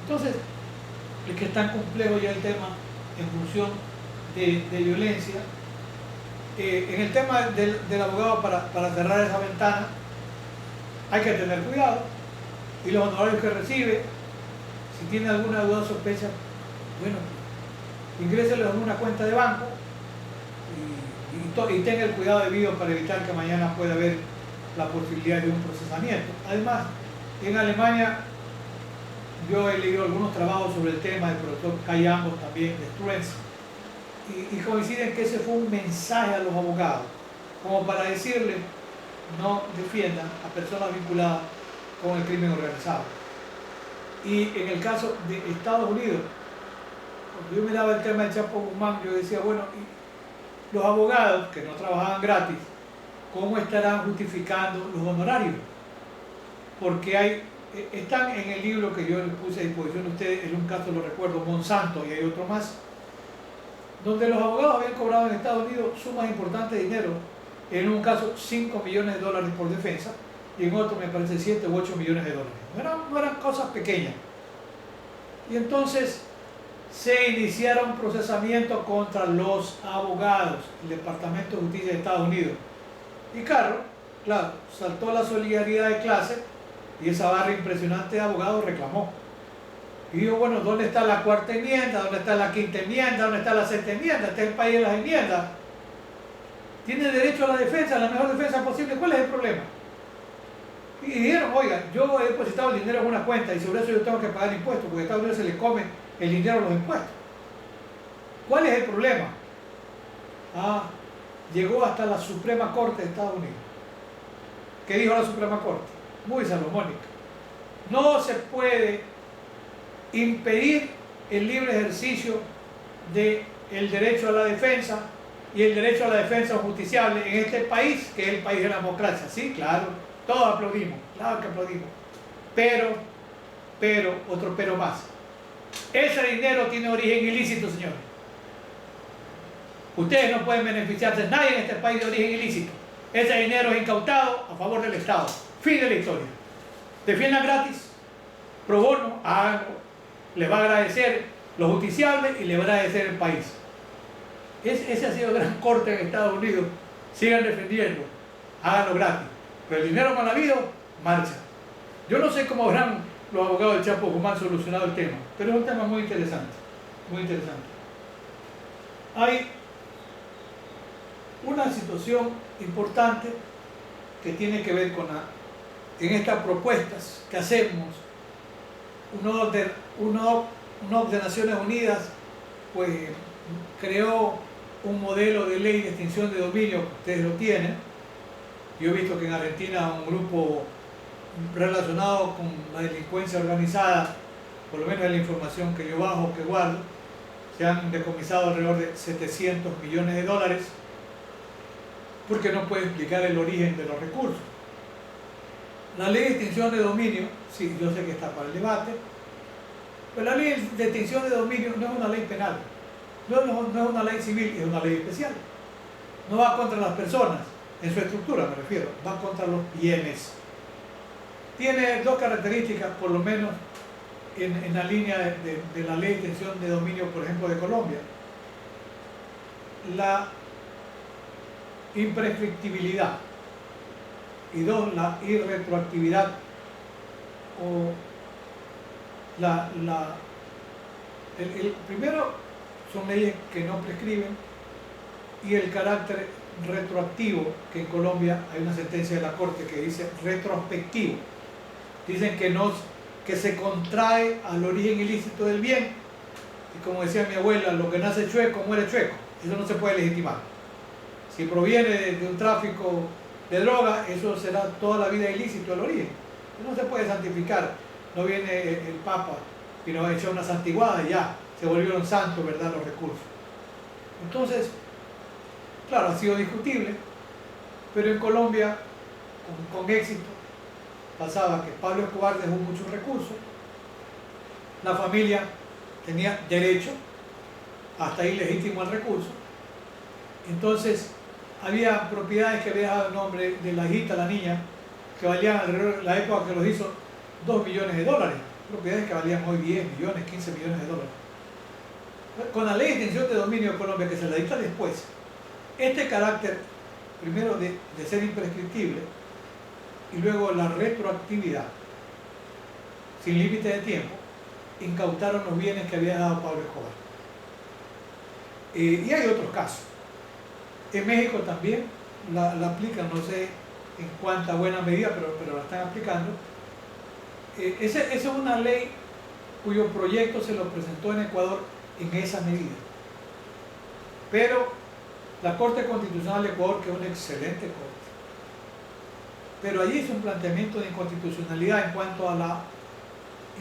Entonces, es que es tan complejo ya el tema en función de violencia. En el tema del abogado, para cerrar esa ventana, hay que tener cuidado, y los honorarios que recibe, si tiene alguna duda o sospecha, bueno, ingréselos en una cuenta de banco y tenga el cuidado debido para evitar que mañana pueda haber la posibilidad de un procesamiento. Además, en Alemania, yo he leído algunos trabajos sobre el tema del profesor Kai Ambos, también de Struens, y coinciden que ese fue un mensaje a los abogados, como para decirles: no defiendan a personas vinculadas con el crimen organizado. Y en el caso de Estados Unidos, cuando yo miraba el tema del Chapo Guzmán, yo decía, bueno, y los abogados que no trabajaban gratis, ¿cómo estarán justificando los honorarios? Porque están en el libro que yo les puse a disposición de ustedes, en un caso lo recuerdo, Monsanto, y hay otro más, donde los abogados habían cobrado en Estados Unidos sumas importantes de dinero, en un caso $5 millones por defensa, y en otro me parece 7 u 8 millones de dólares. No eran cosas pequeñas. Y entonces se iniciaron procesamientos contra los abogados, el Departamento de Justicia de Estados Unidos. Y claro, saltó la solidaridad de clase, y esa barra impresionante de abogados reclamó. Y dijo, bueno, ¿dónde está la cuarta enmienda? ¿Dónde está la quinta enmienda? ¿Dónde está la sexta enmienda? Este es el país de las enmiendas. Tiene derecho a la defensa, a la mejor defensa posible. ¿Cuál es el problema? Y dijeron, oiga, yo he depositado el dinero en una cuenta y sobre eso yo tengo que pagar impuestos, porque a Estados Unidos se le come el dinero a los impuestos. ¿Cuál es el problema? Llegó hasta la Suprema Corte de Estados Unidos. ¿Qué dijo la Suprema Corte? Muy salomónica. No se puede impedir el libre ejercicio del derecho a la defensa y el derecho a la defensa justiciable en este país, que es el país de la democracia. Sí, claro, todos aplaudimos, claro que aplaudimos. Pero, otro pero más. Ese dinero tiene origen ilícito, señores. Ustedes no pueden beneficiarse, nadie en este país de origen ilícito. Ese dinero es incautado a favor del Estado. Fin de la historia. Defiendan gratis, pro bono, háganlo. Les va a agradecer los justiciables y les va a agradecer el país. Ese ha sido el gran corte en Estados Unidos. Sigan defendiendo, háganlo gratis. Pero el dinero mal habido, marcha. Yo no sé cómo habrán los abogados del Chapo Guzmán solucionado el tema, pero es un tema muy interesante. Muy interesante. Hay una situación importante que tiene que ver en estas propuestas que hacemos. Uno de Naciones Unidas pues creó un modelo de ley de extinción de dominio, que ustedes lo tienen. Yo he visto que en Argentina un grupo relacionado con la delincuencia organizada, por lo menos en la información que yo que guardo, se han decomisado alrededor de $700 millones, porque no puede explicar el origen de los recursos. La ley de extinción de dominio, sí, yo sé que está para el debate, pero la ley de extinción de dominio no es una ley penal, no es una ley civil, es una ley especial. No va contra las personas, en su estructura me refiero, va contra los bienes. Tiene dos características, por lo menos en la línea de la ley de extinción de dominio, por ejemplo, de Colombia. La imprescriptibilidad, y dos, la irretroactividad, o el primero son leyes que no prescriben, y el carácter retroactivo, que en Colombia hay una sentencia de la Corte que dice retrospectivo. Dicen que se contrae al origen ilícito del bien, y como decía mi abuela, lo que nace chueco muere chueco. Eso no se puede legitimar. Si proviene de un tráfico de droga, eso será toda la vida ilícito el origen. No se puede santificar. No viene el Papa y nos echa una santiguada y ya se volvieron santos, ¿verdad?, los recursos. Entonces, claro, ha sido discutible, pero en Colombia, con éxito, pasaba que Pablo Escobar dejó muchos recursos, la familia tenía derecho, hasta ahí legítimo al recurso. Entonces, había propiedades que había dejado el nombre de la hijita, la niña, que valían alrededor, la época que los hizo, $2 millones. propiedades que valían hoy 10 millones, 15 millones de dólares. Con la ley de extinción de dominio de Colombia, que se la dicta después, este carácter, primero de ser imprescriptible, y luego la retroactividad, sin límite de tiempo, incautaron los bienes que había dado Pablo Escobar. Y hay otros casos. En México también la aplican, no sé en cuánta buena medida, pero la están aplicando. Esa es una ley cuyo proyecto se lo presentó en Ecuador en esa medida. Pero la Corte Constitucional de Ecuador, que es una excelente corte, pero allí hizo un planteamiento de inconstitucionalidad en cuanto a la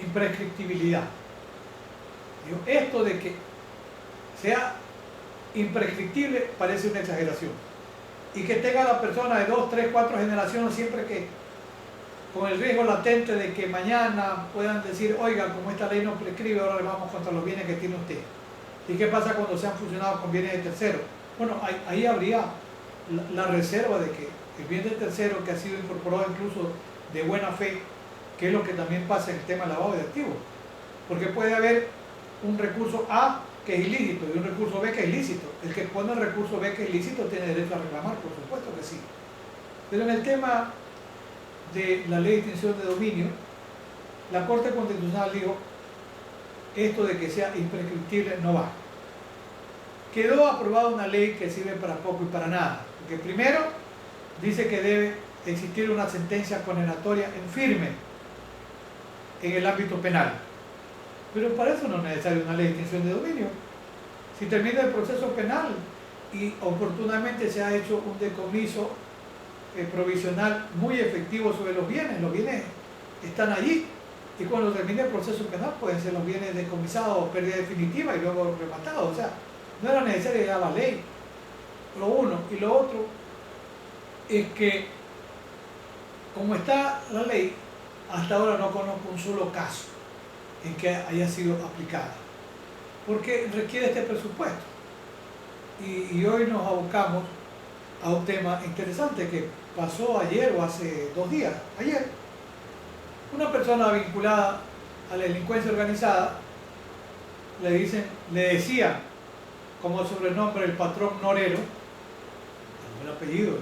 imprescriptibilidad. Digo, esto de que sea imprescriptible parece una exageración. Y que tenga la persona de 2, 3, 4 generaciones siempre que, con el riesgo latente de que mañana puedan decir, oiga, como esta ley no prescribe, ahora le vamos contra los bienes que tiene usted. ¿Y qué pasa cuando se han fusionado con bienes de terceros? Bueno, ahí habría la reserva de que el bien de tercero que ha sido incorporado incluso de buena fe, que es lo que también pasa en el tema del lavado de activos. Porque puede haber un recurso A que es ilícito y un recurso B que es lícito. El que pone el recurso B que es lícito tiene derecho a reclamar, por supuesto que sí. Pero en el tema de la ley de extinción de dominio, la Corte Constitucional dijo, esto de que sea imprescriptible no va. Quedó aprobada una ley que sirve para poco y para nada. Porque primero dice que debe existir una sentencia condenatoria en firme en el ámbito penal. Pero para eso no es necesario una ley de extinción de dominio. Si termina el proceso penal y oportunamente se ha hecho un decomiso provisional muy efectivo sobre los bienes están allí, y cuando termine el proceso penal pueden ser los bienes decomisados o pérdida definitiva y luego rematados. O sea, no era necesaria ya la ley, lo uno. Y lo otro es que, como está la ley, hasta ahora no conozco un solo caso en que haya sido aplicada, porque requiere este presupuesto. Y hoy nos abocamos a un tema interesante que pasó ayer o hace 2 días. Ayer, una persona vinculada a la delincuencia organizada le decía como sobrenombre el patrón Norero, el apellido.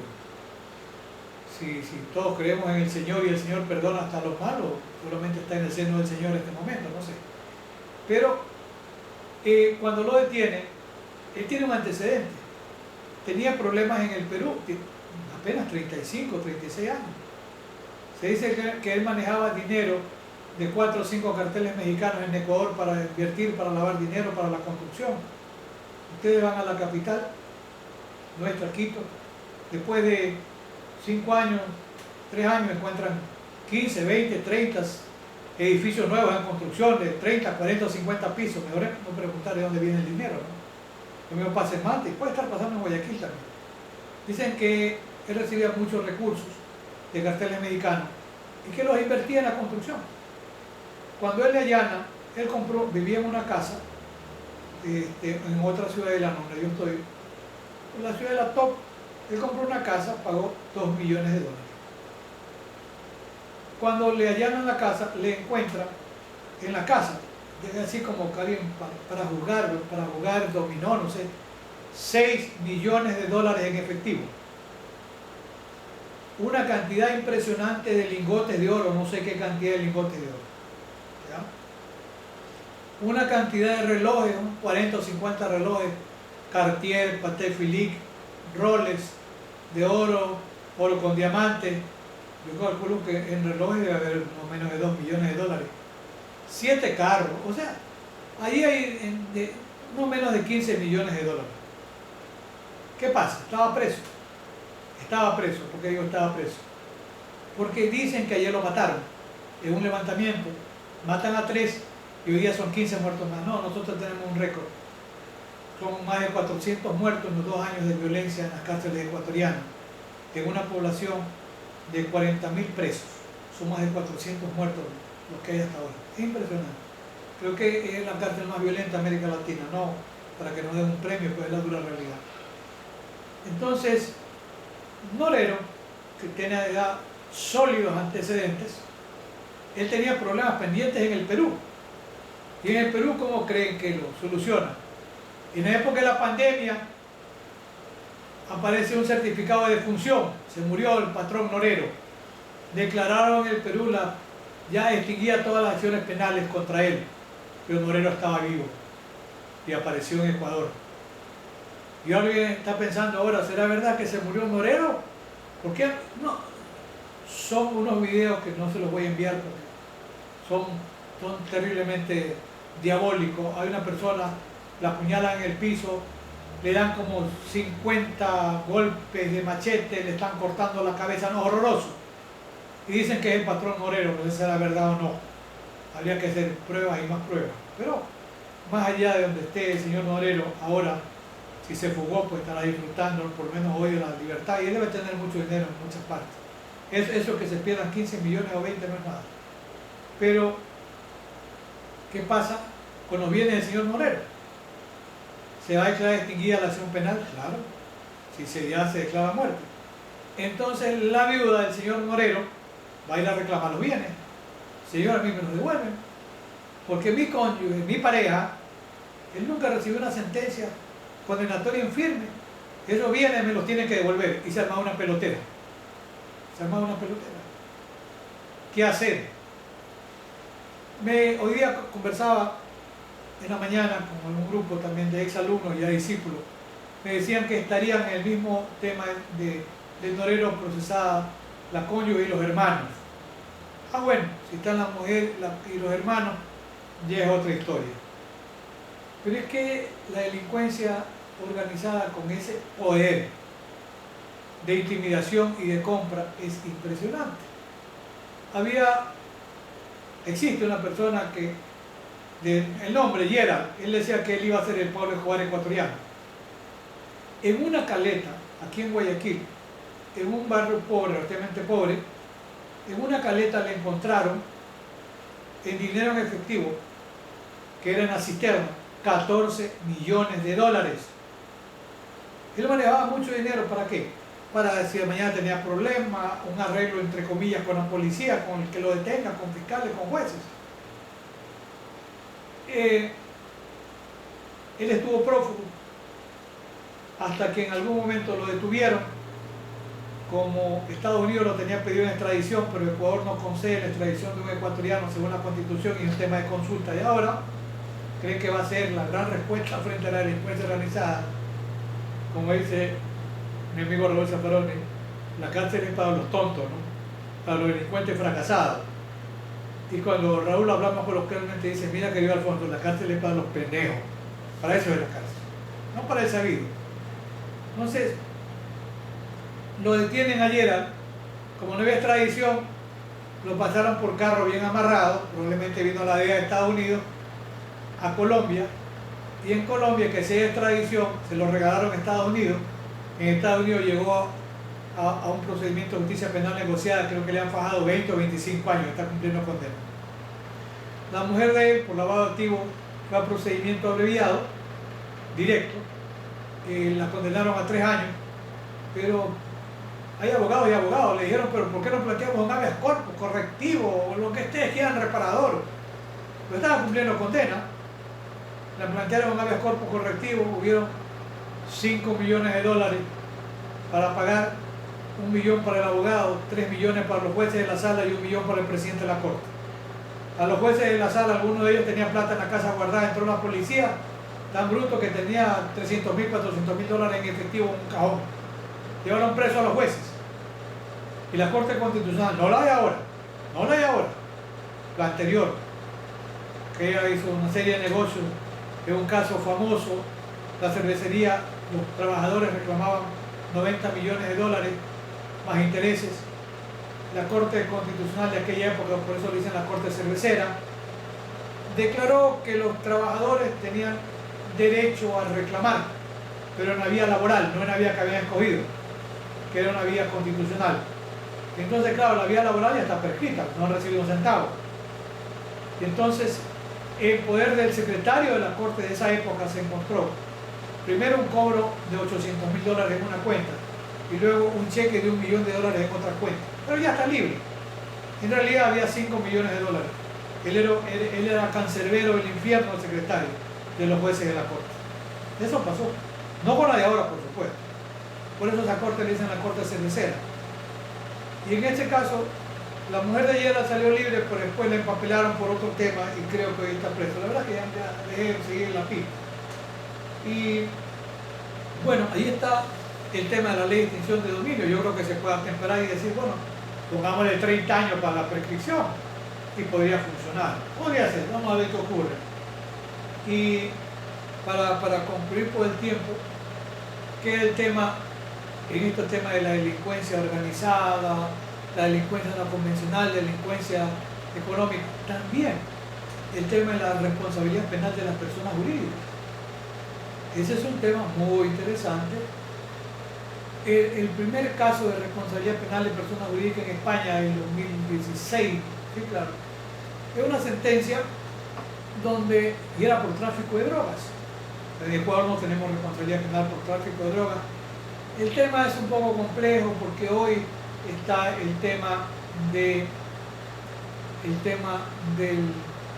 Si todos creemos en el Señor y el Señor perdona hasta los malos, seguramente está en el seno del Señor en este momento, no sé. Pero cuando lo detiene, él tiene un antecedente. Tenía problemas en el Perú, apenas 35, 36 años. Se dice que él manejaba dinero de 4 o 5 carteles mexicanos en Ecuador para invertir, para lavar dinero, para la construcción. Ustedes van a la capital, nuestra Quito, después de 5 años, 3 años, encuentran 15, 20, 30 edificios nuevos en construcción de 30, 40 o 50 pisos. Mejor es no preguntar de dónde viene el dinero, ¿no? Lo mismo pasa en Manta y puede estar pasando en Guayaquil también. Dicen que él recibía muchos recursos de carteles mexicanos y que los invertía en la construcción. Cuando él le allana, él vivía en una casa en otra ciudadela donde yo estoy, en la ciudad de La Top. Él compró una casa, pagó $2 millones. Cuando le allanan la casa, le encuentran en la casa, así como que alguien para jugar dominó, no sé, $6 millones en efectivo. Una cantidad impresionante de lingotes de oro, no sé qué cantidad de lingotes de oro. ¿Ya? Una cantidad de relojes, 40 o 50 relojes, Cartier, Patek Philippe, Rolex, de oro, oro con diamantes. Yo calculo que en relojes debe haber no menos de $2 millones. 7 carros, o sea, ahí hay no menos de $15 millones. ¿Qué pasa? Estaba preso. ¿Por qué digo estaba preso? Porque dicen que ayer lo mataron en un levantamiento, matan a 3 y hoy día son 15 muertos más. No, nosotros tenemos un récord. Son más de 400 muertos en los 2 años de violencia en las cárceles ecuatorianas, en una población de 40.000 presos. Son más de 400 muertos los que hay hasta ahora. Es impresionante. Creo que es la cárcel más violenta de América Latina, no para que nos den un premio, pues es la dura realidad. Entonces, Norero, que tiene ya sólidos antecedentes, él tenía problemas pendientes en el Perú. Y en el Perú, ¿cómo creen que lo solucionan? En la época de la pandemia aparece un certificado de defunción, se murió el patrón Norero. Declararon en el Perú, ya extinguía todas las acciones penales contra él, pero Norero estaba vivo y apareció en Ecuador. Y alguien está pensando ahora, ¿será verdad que se murió Norero? ¿Por qué? No, son unos videos que no se los voy a enviar porque son terriblemente diabólicos. Hay una persona, la apuñalan en el piso, le dan como 50 golpes de machete, le están cortando la cabeza, no, horroroso. Y dicen que es el patrón Norero, no sé si será verdad o no. Habría que hacer pruebas y más pruebas. Pero más allá de donde esté el señor Norero, ahora, si se fugó, pues estará disfrutando por lo menos hoy de la libertad. Y él debe tener mucho dinero en muchas partes. Eso que se pierdan 15 millones o 20 no es nada. Pero, ¿qué pasa con los bienes del señor Norero? ¿Se va a declarar extinguida la acción penal? Claro, si ya se declara muerte. Entonces la viuda del señor Norero va a ir a reclamar los bienes. Señor, a mí me los devuelven. Porque mi cónyuge, mi pareja, él nunca recibió una sentencia condenatoria en firme. Esos bienes me los tienen que devolver. Y se arma una pelotera. Se arma una pelotera. ¿Qué hacer? Hoy día conversaba en la mañana con un grupo también de exalumnos y ya discípulos. Me decían que estarían en el mismo tema de Norero procesada la cónyuge y los hermanos. Ah, bueno, si están la mujer y los hermanos, ya es otra historia. Pero es que la delincuencia organizada con ese poder de intimidación y de compra es impresionante. Existe una persona que, el nombre, Gerald, él decía que él iba a ser el Pablo Escobar ecuatoriano. En una caleta, aquí en Guayaquil, en un barrio pobre, relativamente pobre, en una caleta le encontraron en dinero en efectivo, que era en la cisterna, 14 millones de dólares. Él manejaba mucho dinero, ¿para qué? Para si de mañana tenía problemas, un arreglo entre comillas con la policía, con el que lo detenga, con fiscales, con jueces. Él estuvo prófugo hasta que en algún momento lo detuvieron. Como Estados Unidos lo tenía pedido en extradición, pero Ecuador no concede la extradición de un ecuatoriano según la Constitución y es un tema de consulta. Y ahora creen que va a ser la gran respuesta frente a la delincuencia organizada. Como dice mi amigo Raúl Zaffaroni, la cárcel es para los tontos, ¿no? Para los delincuentes fracasados. Y cuando Raúl hablamos coloquialmente dice, mira querido Alfonso, la cárcel es para los pendejos. Para eso es la cárcel, no para el sabido. Entonces, lo detienen ayer, como no había extradición, lo pasaron por carro bien amarrado, probablemente vino la DEA de Estados Unidos, a Colombia, y en Colombia, que si hay extradición, se lo regalaron a Estados Unidos. En Estados Unidos llegó a un procedimiento de justicia penal negociada, creo que le han fajado 20 o 25 años, está cumpliendo condena. La mujer de él, por lavado de activos, fue a procedimiento abreviado, directo, la condenaron a 3 años, pero hay abogados y abogados, le dijeron, pero ¿por qué no planteamos un habeas corpus, correctivo, o lo que ustedes quieran, reparador? Pues estaba cumpliendo condena, le plantearon un habeas corpus correctivo, hubieron 5 millones de dólares para pagar, 1 millón para el abogado, 3 millones para los jueces de la sala y 1 millón para el presidente de la corte. A los jueces de la sala, algunos de ellos tenían plata en la casa guardada, entró la policía, tan bruto que tenía 300.000, 400.000 dólares en efectivo en un cajón. Llevaron preso a los jueces. Y la Corte Constitucional, no la de ahora, no la de ahora, la anterior, que ella hizo una serie de negocios, en un caso famoso, la cervecería, los trabajadores reclamaban 90 millones de dólares más intereses. La Corte Constitucional de aquella época, por eso le dicen la Corte Cervecera, declaró que los trabajadores tenían derecho a reclamar, pero en una vía laboral, no en una vía que habían escogido, que era una vía constitucional. Entonces, claro, la vía laboral ya está prescrita, no han recibido un centavo. Y entonces, el poder del secretario de la Corte de esa época se encontró primero un cobro de 800.000 dólares en una cuenta y luego un cheque de 1 millón de dólares en otra cuenta. Pero ya está libre. En realidad había 5 millones de dólares. Él era cancerbero del infierno, el secretario de los jueces de la corte. Eso pasó. No con la de ahora, por supuesto. Por eso esa corte le dicen la corte cervecera. Y en este caso, la mujer de Yela salió libre, pero después la empapelaron por otro tema y creo que hoy está preso. La verdad es que ya dejé de seguir la pista. Y bueno, ahí está el tema de la ley de extinción de dominio. Yo creo que se puede atemperar y decir, bueno, pongámosle 30 años para la prescripción y podría funcionar. Podría ser, vamos a ver qué ocurre. Y para concluir por el tiempo, que el tema, en este tema de la delincuencia organizada, la delincuencia no convencional, delincuencia económica, también el tema de la responsabilidad penal de las personas jurídicas. Ese es un tema muy interesante. El primer caso de responsabilidad penal de personas jurídicas en España en 2016, sí, claro, es una sentencia donde y era por tráfico de drogas. En Ecuador no tenemos responsabilidad penal por tráfico de drogas. El tema es un poco complejo porque hoy está el tema del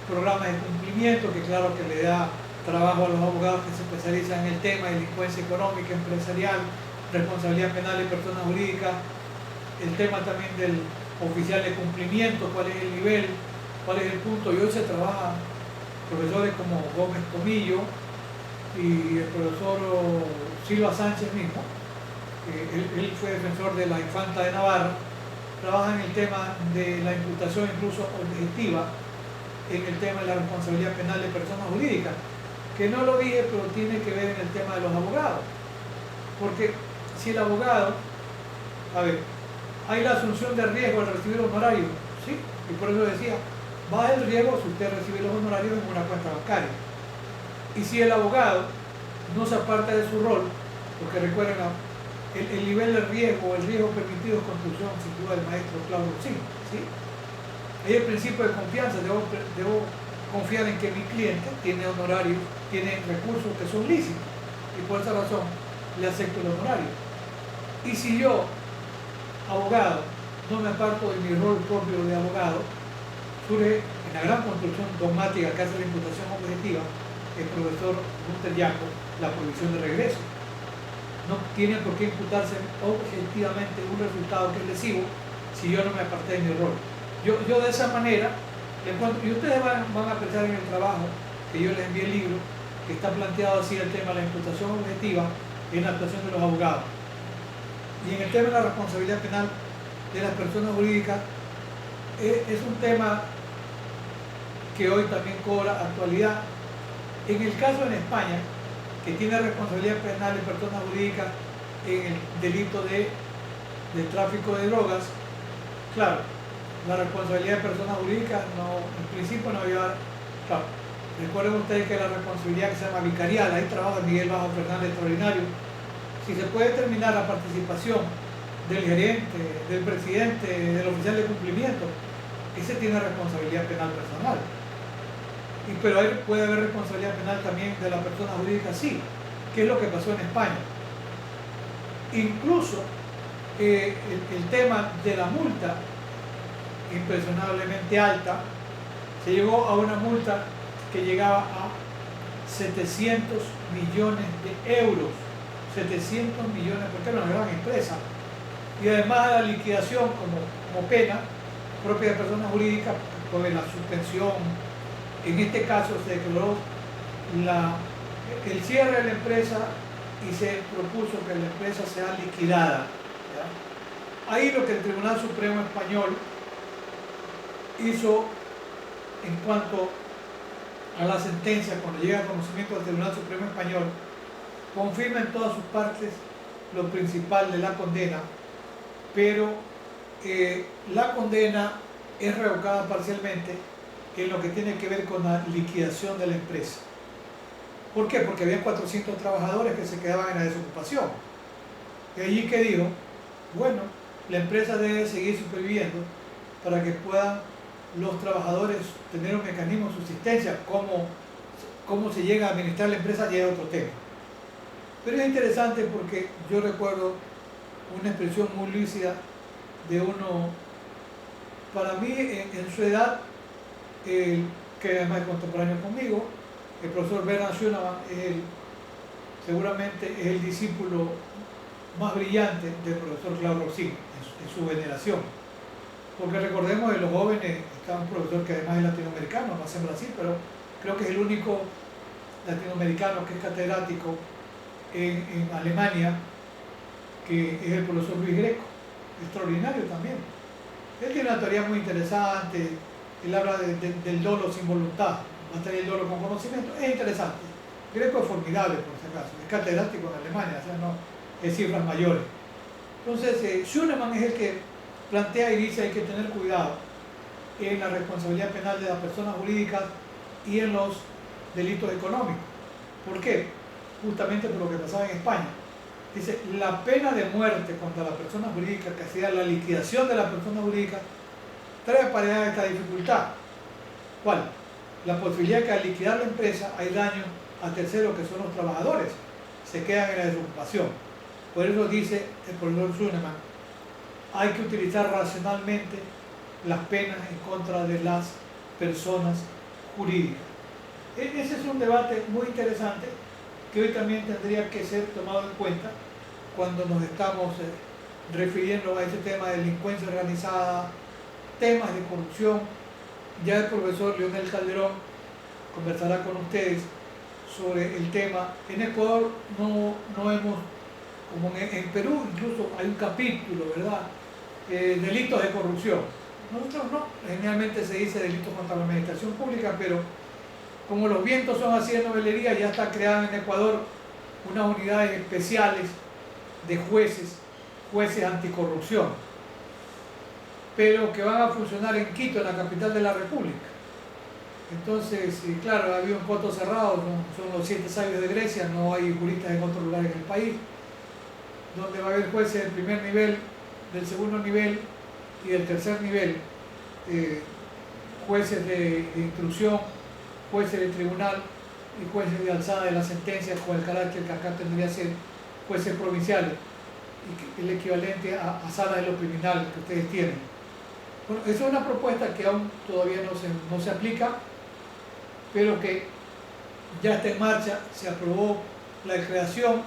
programa de cumplimiento, que claro que le da trabajo a los abogados que se especializan en el tema de delincuencia económica, empresarial, responsabilidad penal de personas jurídicas, el tema también del oficial de cumplimiento, cuál es el nivel, cuál es el punto. Y hoy se trabaja profesores como Gómez Comillo y el profesor Silva Sánchez mismo, él fue defensor de la infanta de Navarra, trabaja en el tema de la imputación incluso objetiva, en el tema de la responsabilidad penal de personas jurídicas, que no lo dije, pero tiene que ver en el tema de los abogados. Porque si el abogado, a ver, hay la asunción de riesgo al recibir honorarios, ¿sí? Y por eso decía, baja el riesgo si usted recibe los honorarios en una cuenta bancaria. Y si el abogado no se aparta de su rol, porque recuerden, el nivel de riesgo, el riesgo permitido es construcción, sin duda, del maestro Claudio Orsini, ¿sí? Hay el principio de confianza, debo confiar en que mi cliente tiene honorarios, tiene recursos que son lícitos, y por esa razón le acepto el honorario. Y si yo, abogado, no me aparto de mi rol propio de abogado, surge en la gran construcción dogmática que hace la imputación objetiva el profesor Gunther Jacob, la prohibición de regreso. No tiene por qué imputarse objetivamente un resultado que es lesivo si yo no me aparté de mi rol. Yo de esa manera, y ustedes van a apreciar en el trabajo que yo les envié el libro, que está planteado así el tema de la imputación objetiva en la actuación de los abogados. Y en el tema de la responsabilidad penal de las personas jurídicas, es un tema que hoy también cobra actualidad. En el caso en España, que tiene responsabilidad penal de personas jurídicas en el delito de tráfico de drogas, claro, la responsabilidad de personas jurídicas en principio no lleva, claro, recuerden ustedes que la responsabilidad que se llama vicarial, ahí trabaja Miguel Bajo Fernández Extraordinario. Si se puede determinar la participación del gerente, del presidente, del oficial de cumplimiento, ese tiene responsabilidad penal personal. Pero ahí puede haber responsabilidad penal también de la persona jurídica, sí, que es lo que pasó en España. Incluso el tema de la multa, impresionablemente alta, se llegó a una multa que llegaba a 700 millones de euros. 700 millones, porque era una gran empresa. Y además de la liquidación como pena propia de personas jurídicas, por la suspensión. En este caso se declaró el cierre de la empresa y se propuso que la empresa sea liquidada, ¿ya? Ahí lo que el Tribunal Supremo Español hizo en cuanto a la sentencia, cuando llega a conocimiento del Tribunal Supremo Español, confirma en todas sus partes lo principal de la condena, pero la condena es revocada parcialmente en lo que tiene que ver con la liquidación de la empresa. ¿Por qué? Porque había 400 trabajadores que se quedaban en la desocupación. Y allí que dijo, bueno, la empresa debe seguir superviviendo para que puedan los trabajadores tener un mecanismo de subsistencia. Cómo se llega a administrar la empresa ya es otro tema. Pero es interesante porque yo recuerdo una expresión muy lúcida de uno para mí, en su edad, que además es contemporáneo conmigo, el profesor Bernard Schunemann seguramente es el discípulo más brillante del profesor Claude Rossini en su generación. Porque recordemos que los jóvenes, está un profesor que además es latinoamericano, nace en Brasil, pero creo que es el único latinoamericano que es catedrático en Alemania, que es el profesor Luis Greco, extraordinario también. Él tiene una teoría muy interesante, él habla del dolo sin voluntad, mantener el dolo con conocimiento, es interesante. Greco es formidable, por si acaso, es catedrático en Alemania, o sea, no es cifras mayores. Entonces, Schunemann es el que plantea y dice que hay que tener cuidado en la responsabilidad penal de las personas jurídicas y en los delitos económicos. ¿Por qué? Justamente por lo que pasaba en España. Dice, la pena de muerte contra la persona jurídica, que hacía la liquidación de la persona jurídica, trae aparejada esta dificultad. ¿Cuál? La posibilidad que al liquidar la empresa hay daño a terceros que son los trabajadores, se quedan en la desocupación. Por eso dice el profesor Schunemann, hay que utilizar racionalmente las penas en contra de las personas jurídicas. Ese es un debate muy interesante que hoy también tendría que ser tomado en cuenta cuando nos estamos refiriendo a este tema de delincuencia organizada, temas de corrupción. Ya el profesor Leonel Calderón conversará con ustedes sobre el tema. En Ecuador no hemos, como en Perú incluso hay un capítulo, ¿verdad? Delitos de corrupción. Nosotros no, generalmente se dice delitos contra la administración pública, pero como los vientos son así de novelería, ya está creada en Ecuador unas unidades especiales de jueces anticorrupción, pero que van a funcionar en Quito, en la capital de la República. Entonces, claro, había un coto cerrado, son los 7 sabios de Grecia, no hay juristas en otros lugares en el país, donde va a haber jueces del primer nivel, del segundo nivel y del tercer nivel, jueces de instrucción, jueces de tribunal y jueces de alzada de las sentencias con el carácter que acá tendría que ser jueces provinciales, y el equivalente a sala de los criminales que ustedes tienen. Bueno, esa es una propuesta que aún todavía no se aplica, pero que ya está en marcha, se aprobó la creación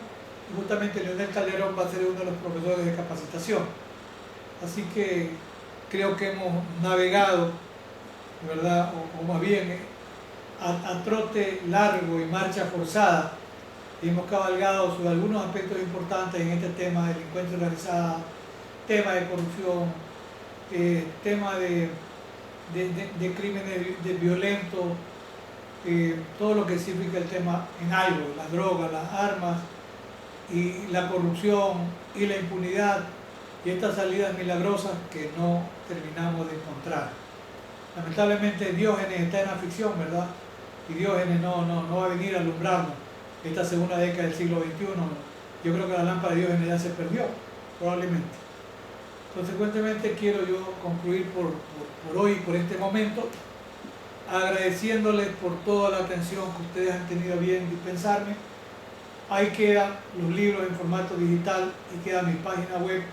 y justamente Leonel Calderón va a ser uno de los profesores de capacitación. Así que creo que hemos navegado, ¿verdad? O más bien a trote largo y marcha forzada, y hemos cabalgado sobre algunos aspectos importantes en este tema de delincuencia organizada, tema de corrupción, tema de crímenes violentos, todo lo que significa el tema en algo, las drogas, las armas, y la corrupción y la impunidad, y estas salidas milagrosas que no terminamos de encontrar. Lamentablemente Diógenes está en la ficción, ¿verdad? Y Diógenes no va a venir a alumbrarnos esta segunda década del siglo XXI. Yo creo que la lámpara de Diógenes ya se perdió, probablemente. Consecuentemente quiero yo concluir por hoy, por este momento, agradeciéndoles por toda la atención que ustedes han tenido a bien dispensarme. Ahí quedan los libros en formato digital y queda mi página web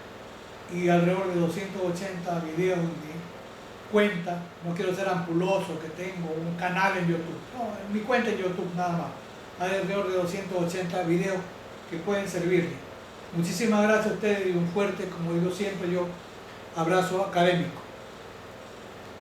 y alrededor de 280 videos en mi cuenta. No quiero ser ampuloso que tengo un canal en YouTube, no, en mi cuenta en YouTube nada más. Hay alrededor de 280 videos que pueden servirle. Muchísimas gracias a ustedes y un fuerte, como digo siempre yo, abrazo académico.